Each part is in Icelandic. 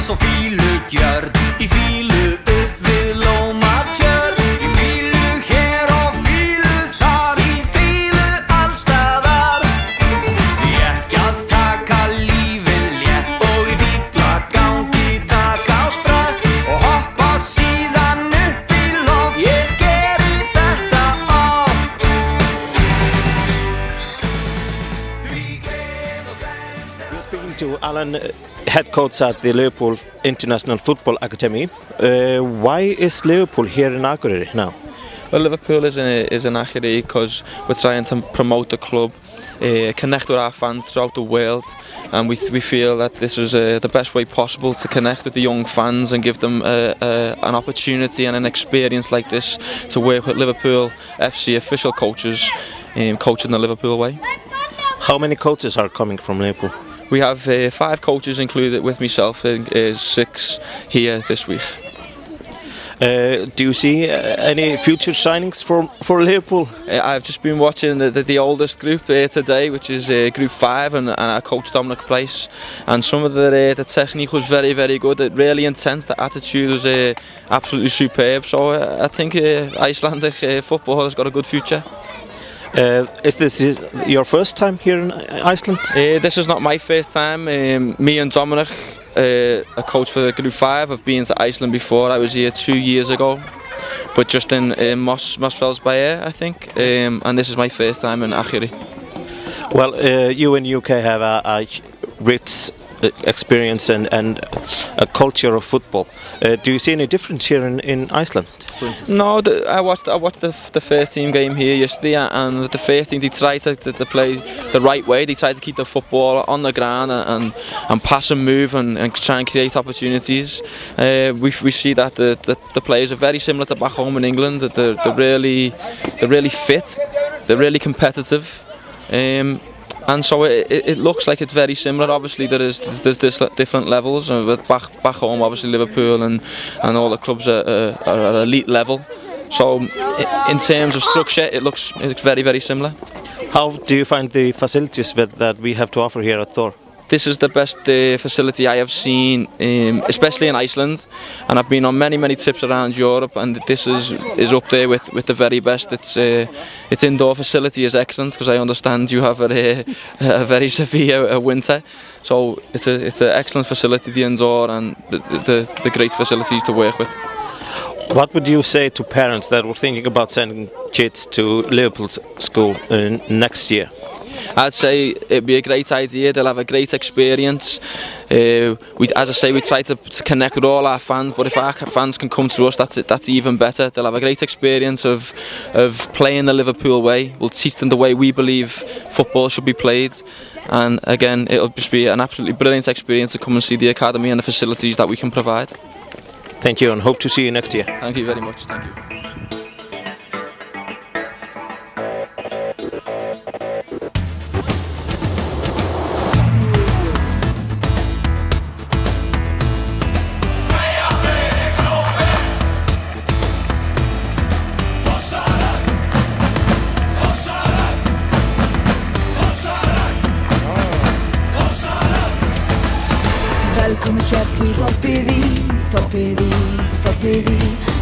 eins og fílugjörn í fílu upp við Lómatjörn í fílu hér og fílu þar í fílu allstaðar því ekki að taka lífið létt og í fíflagangi taka á sprett og hoppa síðan upp í loft ég geri þetta oft You're speaking to Alan, head coach at the Liverpool International Football Academy. Why is Liverpool here in Akureyri now? Well, Liverpool is in Akureyri because we're trying to promote the club, connect with our fans throughout the world, and we feel that this is the best way possible to connect with the young fans and give them an opportunity and an experience like this to work with Liverpool FC official coaches, coaching the Liverpool way. How many coaches are coming from Liverpool? We have 5 coaches included with myself, 6 here this week. Do you see any future signings for Liverpool? I've just been watching the oldest group today, which is Group 5, and our coach Dominic Price. And some of the technique was very, very good. Really intense. The attitude was absolutely superb. So I think Icelandic football has got a good future. Is this your first time here in Iceland? This is not my first time. Me and Dominic, a coach for the Group 5, have been to Iceland before. I was here 2 years ago, but just in Mosfellsbær, I think. And this is my first time in Akureyri. Well, you in UK have a rich experience and a culture of football. Do you see any difference here in Iceland? No, I watched the first team game here yesterday, and the first team they tried to play the right way. They tried to keep the football on the ground and pass and move and try and create opportunities. We see that the players are very similar to back home in England. That they're really fit, they're really competitive. And so it looks like it's very similar. Obviously there's different levels. With back home, obviously Liverpool and all the clubs are at elite level. So in terms of structure, it looks very, very similar. How do you find the facilities that we have to offer here at Thor? This is the best facility I have seen, especially in Iceland, and I've been on many trips around Europe, and this is up there with the very best. Its indoor facility is excellent because I understand you have a very severe winter, so it's an excellent facility, the indoor, and the great facilities to work with. What would you say to parents that were thinking about sending kids to Liverpool school next year? I'd say it'd be a great idea. They'll have a great experience. As I say, we try to connect with all our fans, but if our fans can come to us, that's even better. They'll have a great experience of playing the Liverpool way. We'll teach them the way we believe football should be played. And again, it'll just be an absolutely brilliant experience to come and see the academy and the facilities that we can provide. Thank you, and hope to see you next year. Thank you very much. Thank you. Velkomin sértu í þorpið í, þorpið í, þorpið í.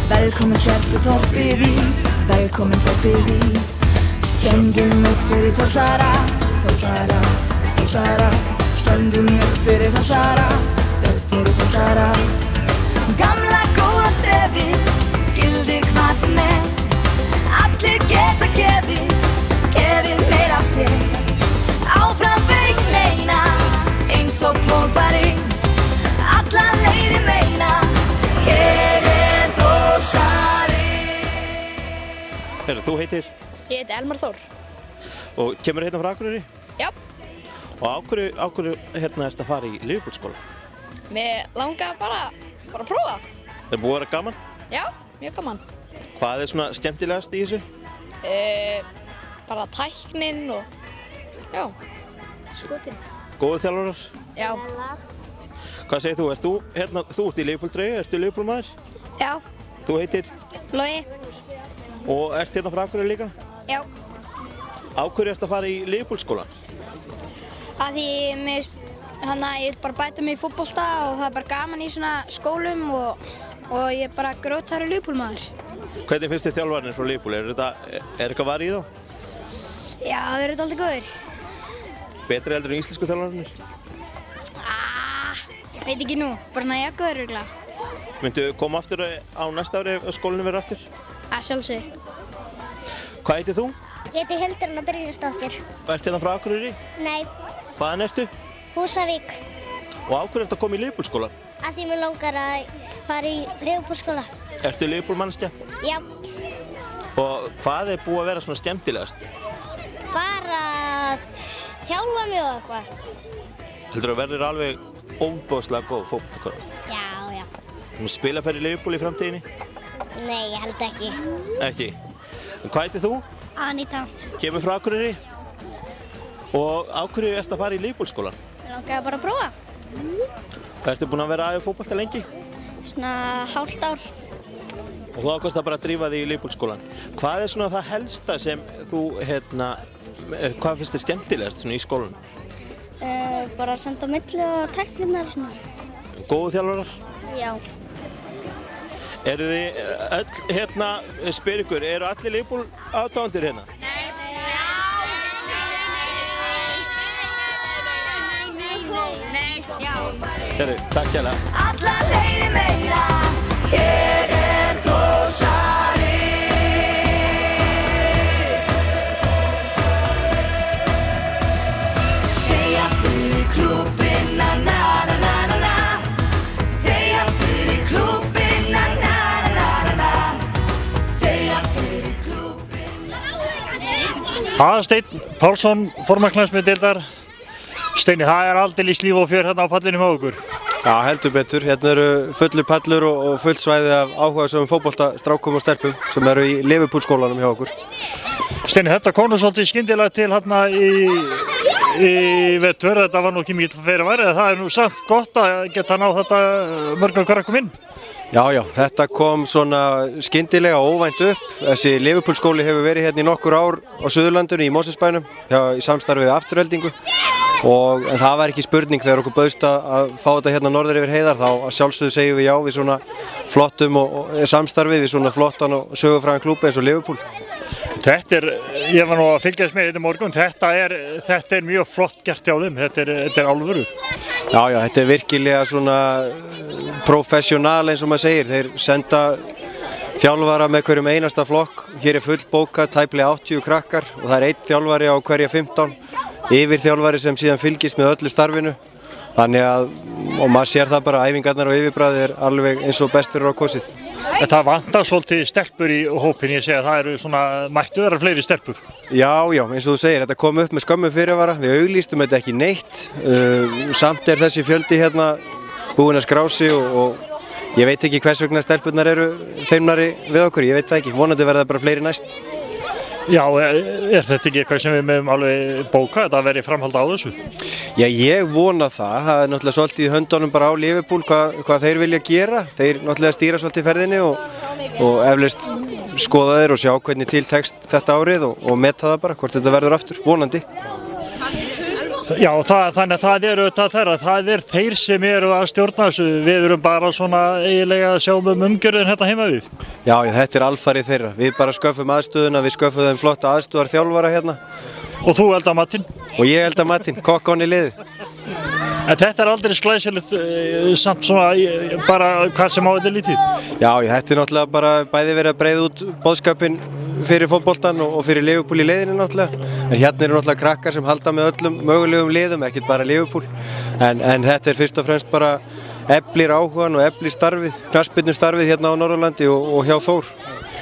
Velkomin sértu þorpið í, velkomin þorpið í. Stöndum upp fyrir Þórsara, Þórsara, Þórsara. Stöndum upp fyrir Þórsara, upp fyrir Þórsara. Gamla góða stefið, gildir hvað sem allir geta gefið meira af sér. Áfram veginn eina, eins og plónfari. Alla leiðir meina, hér Þórsari. Þú heitir? Ég heiti Elmar Þór. Og kemur hérna frá Akureyri? Já. Og á hverju hérna ertu að fara í Liverpool skóla? Mér langar bara að prófa. Er búið að vera gaman? Já, mjög gaman. Hvað er svona skemmtilegast í þessu? Bara tæknin og já, skotin. Góðu þjálfarar? Já. Hvað segir þú? Þú ert í Liverpool-treyju, ertu Liverpool-maður? Já. Þú heitir? Logi. Og ert hérna frá Akureyri líka? Já. Á hverju ertu að fara í Liverpool skóla? Af því mér Þannig að ég vil bara bæta mig í fótbolta og það er bara gaman í svona skólum og ég er bara grjóthæri Liverpool-maður. Hvernig finnst þið þjálfarnir frá Liverpool? Er eitthvað var í þá? Já, þeir eru dálítið góðir. Betri heldur en íslensku þjálfarnir? Veit ekki nú, bara næja góður örugglega. Myndu koma aftur á næsta ári ef skólinu verður aftur? Að sjálfsögðu. Hvað heitir þú? Ég heiti Hildur Anna Brynjarsdóttir. Ert hérna frá Akureyri? Nei, Hvaðan ertu? Húsavík. Og á hverju ertu að koma í Liverpool-skólann? Að því mér langar að fara í Liverpool-skóla. Ertu Liverpool-manneskja? Já, Og hvað er búið að vera svona skemmtilegast? bara að þjálfa mig og eitthvað. Heldur að verður alveg óbúðslega góð fótboltakona? Já. Þú spila fyrir Liverpool í framtíðinni? Nei, ég held ekki. Ekki. En hvað heitir þú? Anita. Kemur frá Akureyri? Og á hverju ertu að fara í Liverpool-skólann? Ég langar bara að prófa. Ertu búinn að vera aðeins fótbolta lengi? Svona hálft ár. Og þú ákvaðst að bara drífa þig í Liverpool-skólann. Hvað er svona það helsta sem þú, hvað finnst þér skemmtilegast svona í skólanum? Bara að senda á milli og tækninnar og svona. Góðu þjálfarar? Já. Eru þið öll, spyr ykkur, eru allir Liverpool aðdáendur hérna? Herru, takk hérlega. Alla leiðir meira, hér er Þórsari. Deyja fyrir klúbbinn, na na na na na na. Deyja fyrir klúbbinn, na na na na na. Deyja fyrir klúbbinn, na na na na. Steinn Pálsson, formaður knattspyrnudeildar. Steini, það er aldeilis líf og fjör hérna á pallinum hjá okkur. Já, heldur betur. Hérna eru fullur pallur og fullt svæði af áhugasömum fótboltastrákum og stelpum sem eru í Liverpool-skólanum hjá okkur. Steini, þetta kom nú svolítið skyndilega til hérna í vetur. Þetta var nú ekki mikið fyrir værið. Það er nú samt gott að geta náð þetta mörgum krökkum inn. Já, þetta kom svona skyndilega óvænt upp. Þessi Liverpool-skóli hefur verið hérna í nokkur ár á Suðurlandinu í Mosfellsbænum í samstarfi við Aftureldingu. En það var ekki spurning þegar okkur bauðst að fá þetta hérna norður yfir heiðar, þá að sjálfsögðu segjum við já við svona flottum og samstarfi við svona flottan og sögufrægan klúbb eins og Liverpool. Ég var nú að fylgjast með þetta morgun, þetta er mjög flott gert hjá þeim, þetta er alvöru. Já, þetta er virkilega svona professional eins og maður segir, þeir senda þjálfara með hverjum einasta flokk, hér er full bókað, tæplega 80 krakkar og það er einn þjálfari á hverja 15. Yfirþjálfari sem síðan fylgist með öllu starfinu. Þannig að, og maður sér það bara, æfingarnar og yfirbragðið er alveg eins og best fyrir á kosið. Það vantar svolítið stelpur í hópinn, ég segi að það eru svona, mættu vera fleiri stelpur. Já, eins og þú segir, þetta kom upp með skömmu fyrirvara, við auglýstum þetta ekki neitt. Samt er þessi fjöldi hérna búinn að skrá sig og ég veit ekki hvers vegna stelpurnar eru feimnari við okkur, ég veit það ekki, vonandi verða bara fleiri næst. Já, er þetta ekki eitthvað sem við meðum alveg bóka, þetta að vera í framhald á þessu? Já, ég vona það. Það er náttúrulega svolítið í höndunum bara á Liverpool hvað þeir vilja gera. Þeir náttúrulega stýra svolítið ferðinni og eflaust skoða þeir og sjá hvernig til tekst þetta árið og meta það bara, hvort þetta verður aftur, vonandi. Já, þannig að það eru auðvitað þeirra, það er þeir sem eru að stjórna þessu, við erum bara svona eiginlega að sjá umgjörðin hérna heima við. Já, þetta er alfarið þeirra, við bara sköffum aðstöðuna, við sköffum þeim flotta aðstöðar þjálfara hérna. Og þú eldar matinn? Og ég eldar matinn, kokkon í liði. En þetta er aldrei sklæsilegt samt svona bara hvað sem á þetta lítið? Já, þetta er náttúrulega bara bæði verið að breiða út boðskapinn fyrir fótboltan og fyrir Liverpool í leiðinni náttúrulega. En hérna eru náttúrulega krakkar sem halda með öllum mögulegum liðum, ekkert bara Liverpool. En þetta er fyrst og fremst bara eflir áhugan og eflir starfið, knattspyrnustarfið hérna á Norðurlandi og hjá Þór.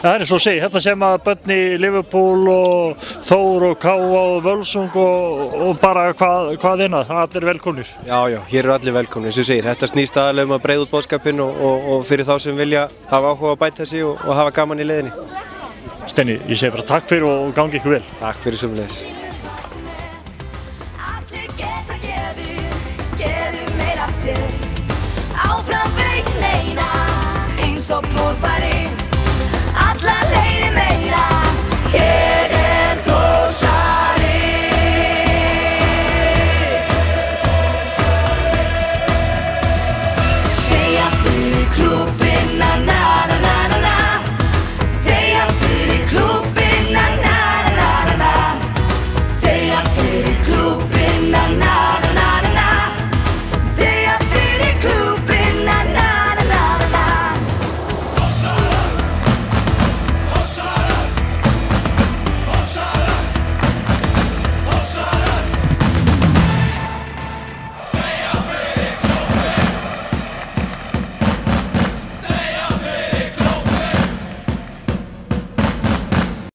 Það er svo að segja, hérna sem að börn í Liverpool og Þór og Káa og Völsung og bara hvað innað, það er velkomnir. Já, hér eru allir velkomnir, eins og segir, þetta snýst aðalega um að breiða út boðskapinn og fyrir þá sem vilja hafa áhuga að bæta sig og hafa gaman í leiðinni. Steini, ég segi bara takk fyrir og gangi ykkur vel. Takk fyrir sömuleiðis. Allir geta gefið meira af sér. Áfram veginn eina, eins og Pól